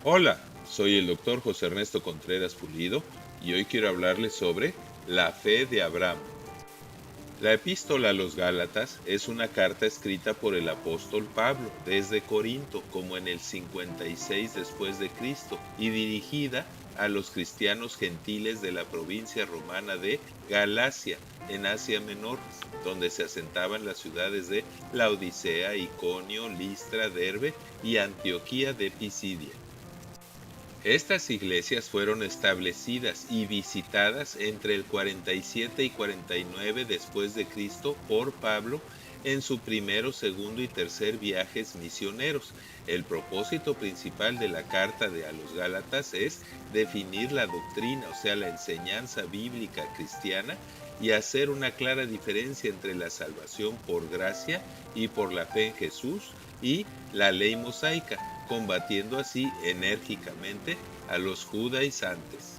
Hola, soy el doctor José Ernesto Contreras Pulido y hoy quiero hablarles sobre la fe de Abraham. La epístola a los Gálatas es una carta escrita por el apóstol Pablo desde Corinto como en el 56 después de Cristo y dirigida a los cristianos gentiles de la provincia romana de Galacia en Asia Menor, donde se asentaban las ciudades de Laodicea, Iconio, Listra, Derbe y Antioquía de Pisidia. Estas iglesias fueron establecidas y visitadas entre el 47 y 49 después de Cristo por Pablo en su primero, segundo y tercer viajes misioneros. El propósito principal de la carta a los Gálatas es definir la doctrina, o sea, la enseñanza bíblica cristiana, y hacer una clara diferencia entre la salvación por gracia y por la fe en Jesús y la ley mosaica, combatiendo así enérgicamente a los judaizantes.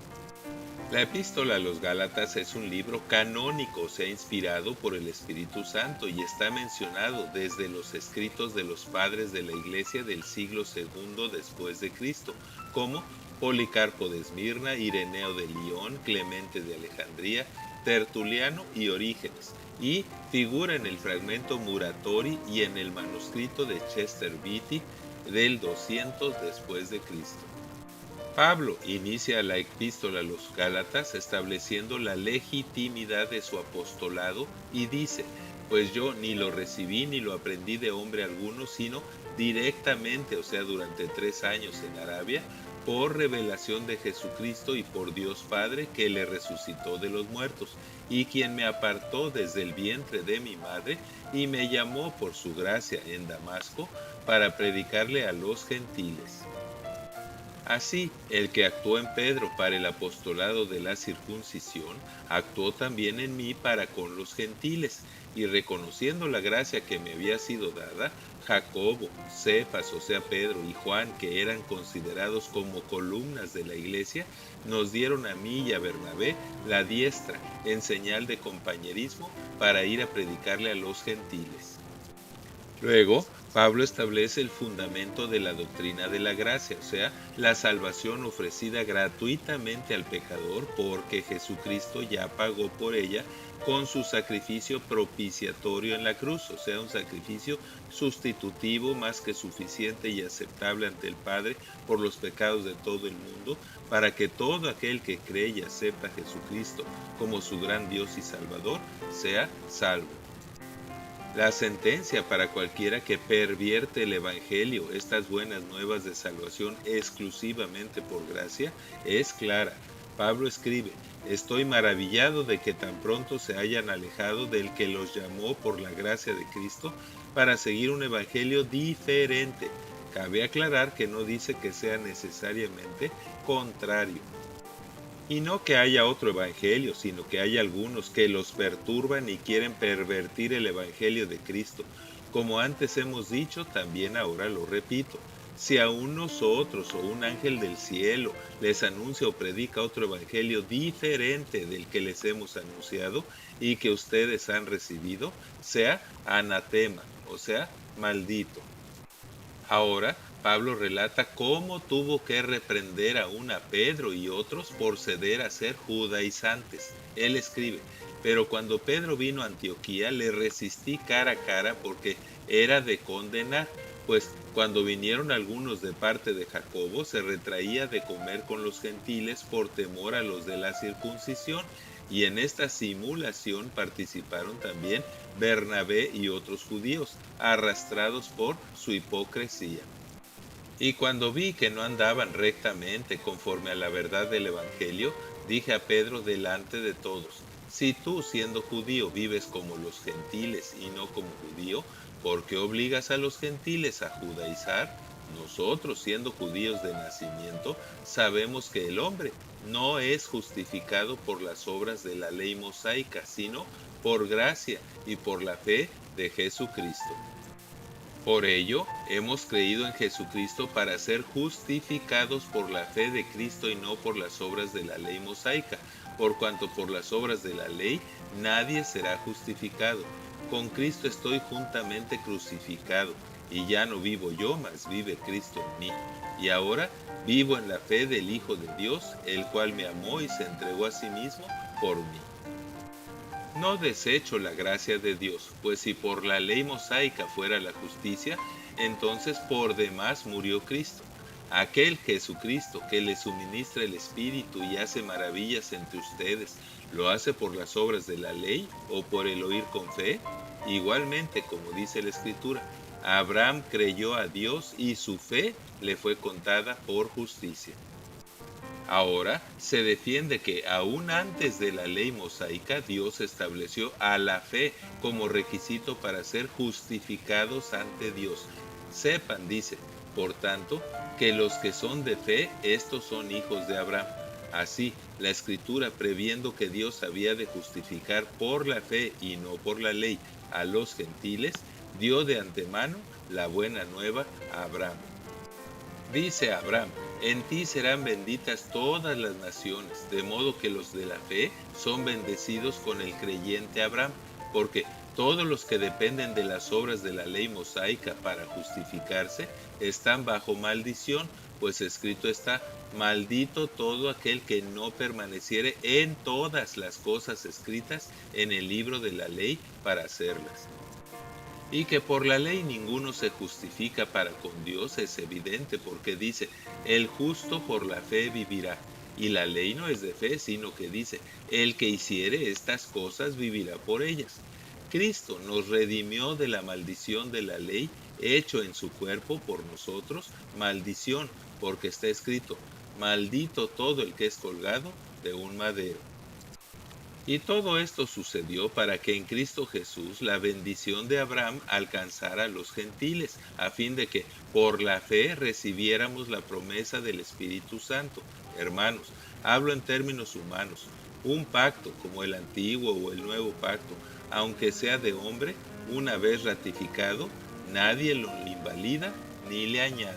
La epístola a los Gálatas es un libro canónico, o sea, inspirado por el Espíritu Santo y está mencionado desde los escritos de los padres de la Iglesia del siglo II después de Cristo, como Policarpo de Esmirna, Ireneo de Lión, Clemente de Alejandría, Tertuliano y Orígenes, y figura en el fragmento Muratori y en el manuscrito de Chester Beatty del 200 después de Cristo. Pablo inicia la epístola a los Gálatas estableciendo la legitimidad de su apostolado y dice: pues yo ni lo recibí ni lo aprendí de hombre alguno, sino directamente, o sea, durante 3 años en Arabia, por revelación de Jesucristo y por Dios Padre, que le resucitó de los muertos, y quien me apartó desde el vientre de mi madre y me llamó por su gracia en Damasco para predicarle a los gentiles. Así, el que actuó en Pedro para el apostolado de la circuncisión, actuó también en mí para con los gentiles, y reconociendo la gracia que me había sido dada, Jacobo, Cefas, o sea Pedro, y Juan, que eran considerados como columnas de la iglesia, nos dieron a mí y a Bernabé la diestra, en señal de compañerismo, para ir a predicarle a los gentiles. Luego, Pablo establece el fundamento de la doctrina de la gracia, o sea, la salvación ofrecida gratuitamente al pecador porque Jesucristo ya pagó por ella con su sacrificio propiciatorio en la cruz, o sea, un sacrificio sustitutivo más que suficiente y aceptable ante el Padre por los pecados de todo el mundo, para que todo aquel que cree y acepta a Jesucristo como su gran Dios y Salvador sea salvo. La sentencia para cualquiera que pervierte el Evangelio, estas buenas nuevas de salvación exclusivamente por gracia, es clara. Pablo escribe: estoy maravillado de que tan pronto se hayan alejado del que los llamó por la gracia de Cristo para seguir un Evangelio diferente. Cabe aclarar que no dice que sea necesariamente contrario. Y no que haya otro evangelio, sino que hay algunos que los perturban y quieren pervertir el evangelio de Cristo. Como antes hemos dicho, también ahora lo repito. Si aún nosotros o un ángel del cielo les anuncia o predica otro evangelio diferente del que les hemos anunciado y que ustedes han recibido, sea anatema, o sea, maldito. Ahora, Pablo relata cómo tuvo que reprender aún a Pedro y otros por ceder a ser judaizantes. Él escribe: pero cuando Pedro vino a Antioquía le resistí cara a cara porque era de condenar, pues cuando vinieron algunos de parte de Jacobo se retraía de comer con los gentiles por temor a los de la circuncisión, y en esta simulación participaron también Bernabé y otros judíos, arrastrados por su hipocresía. Y cuando vi que no andaban rectamente conforme a la verdad del Evangelio, dije a Pedro delante de todos: si tú, siendo judío, vives como los gentiles y no como judío, ¿por qué obligas a los gentiles a judaizar? Nosotros, siendo judíos de nacimiento, sabemos que el hombre no es justificado por las obras de la ley mosaica, sino por gracia y por la fe de Jesucristo. Por ello, hemos creído en Jesucristo para ser justificados por la fe de Cristo y no por las obras de la ley mosaica, por cuanto por las obras de la ley nadie será justificado. Con Cristo estoy juntamente crucificado, y ya no vivo yo, mas vive Cristo en mí. Y ahora vivo en la fe del Hijo de Dios, el cual me amó y se entregó a sí mismo por mí. No desecho la gracia de Dios, pues si por la ley mosaica fuera la justicia, entonces por demás murió Cristo. Aquel Jesucristo que le suministra el Espíritu y hace maravillas entre ustedes, ¿lo hace por las obras de la ley o por el oír con fe? Igualmente, como dice la Escritura, Abraham creyó a Dios y su fe le fue contada por justicia. Ahora se defiende que aún antes de la ley mosaica Dios estableció a la fe como requisito para ser justificados ante Dios. Sepan, dice, por tanto, que los que son de fe, estos son hijos de Abraham. Así, la Escritura, previendo que Dios había de justificar por la fe y no por la ley a los gentiles, dio de antemano la buena nueva a Abraham. Dice Abraham, en ti serán benditas todas las naciones, de modo que los de la fe son bendecidos con el creyente Abraham, porque todos los que dependen de las obras de la ley mosaica para justificarse están bajo maldición, pues escrito está, maldito todo aquel que no permaneciere en todas las cosas escritas en el libro de la ley para hacerlas. Y que por la ley ninguno se justifica para con Dios es evidente, porque dice, el justo por la fe vivirá. Y la ley no es de fe, sino que dice, el que hiciere estas cosas vivirá por ellas. Cristo nos redimió de la maldición de la ley, hecho en su cuerpo por nosotros maldición, porque está escrito, maldito todo el que es colgado de un madero. Y todo esto sucedió para que en Cristo Jesús la bendición de Abraham alcanzara a los gentiles, a fin de que por la fe recibiéramos la promesa del Espíritu Santo. Hermanos, hablo en términos humanos. Un pacto como el antiguo o el nuevo pacto, aunque sea de hombre, una vez ratificado, nadie lo invalida ni le añade.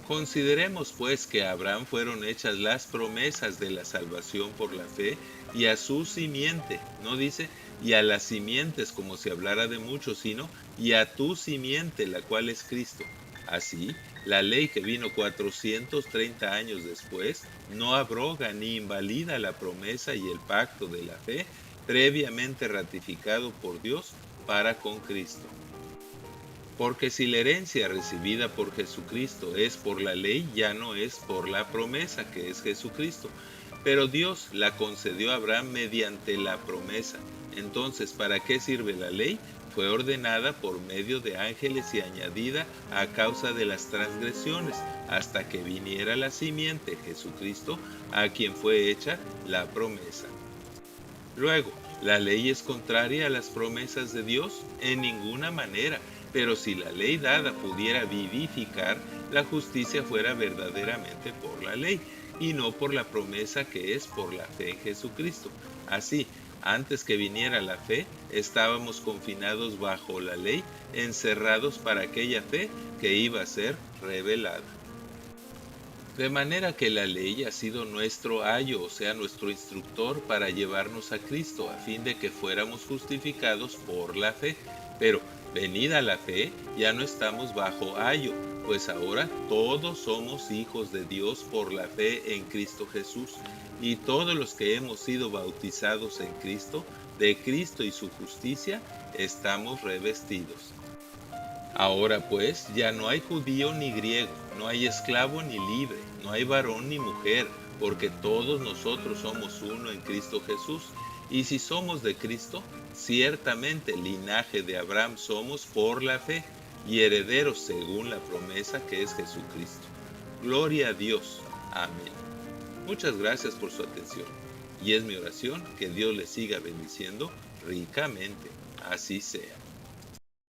Consideremos pues que a Abraham fueron hechas las promesas de la salvación por la fe y a su simiente, no dice y a las simientes como si hablara de muchos, sino y a tu simiente, la cual es Cristo. Así, la ley que vino 430 años después no abroga ni invalida la promesa y el pacto de la fe previamente ratificado por Dios para con Cristo. Porque si la herencia recibida por Jesucristo es por la ley, ya no es por la promesa, que es Jesucristo. Pero Dios la concedió a Abraham mediante la promesa. Entonces, ¿para qué sirve la ley? Fue ordenada por medio de ángeles y añadida a causa de las transgresiones, hasta que viniera la simiente, Jesucristo, a quien fue hecha la promesa. Luego, ¿la ley es contraria a las promesas de Dios? En ninguna manera. Pero si la ley dada pudiera vivificar, la justicia fuera verdaderamente por la ley, y no por la promesa que es por la fe en Jesucristo. Así, antes que viniera la fe, estábamos confinados bajo la ley, encerrados para aquella fe que iba a ser revelada. De manera que la ley ha sido nuestro ayo, o sea, nuestro instructor para llevarnos a Cristo, a fin de que fuéramos justificados por la fe. Pero, venida la fe, ya no estamos bajo ayo, pues ahora todos somos hijos de Dios por la fe en Cristo Jesús. Y todos los que hemos sido bautizados en Cristo, de Cristo y su justicia, estamos revestidos. Ahora pues, ya no hay judío ni griego, no hay esclavo ni libre, no hay varón ni mujer, porque todos nosotros somos uno en Cristo Jesús. Y si somos de Cristo, ciertamente linaje de Abraham somos por la fe, y herederos según la promesa que es Jesucristo. Gloria a Dios. Amén. Muchas gracias por su atención, y es mi oración que Dios les siga bendiciendo ricamente. Así sea.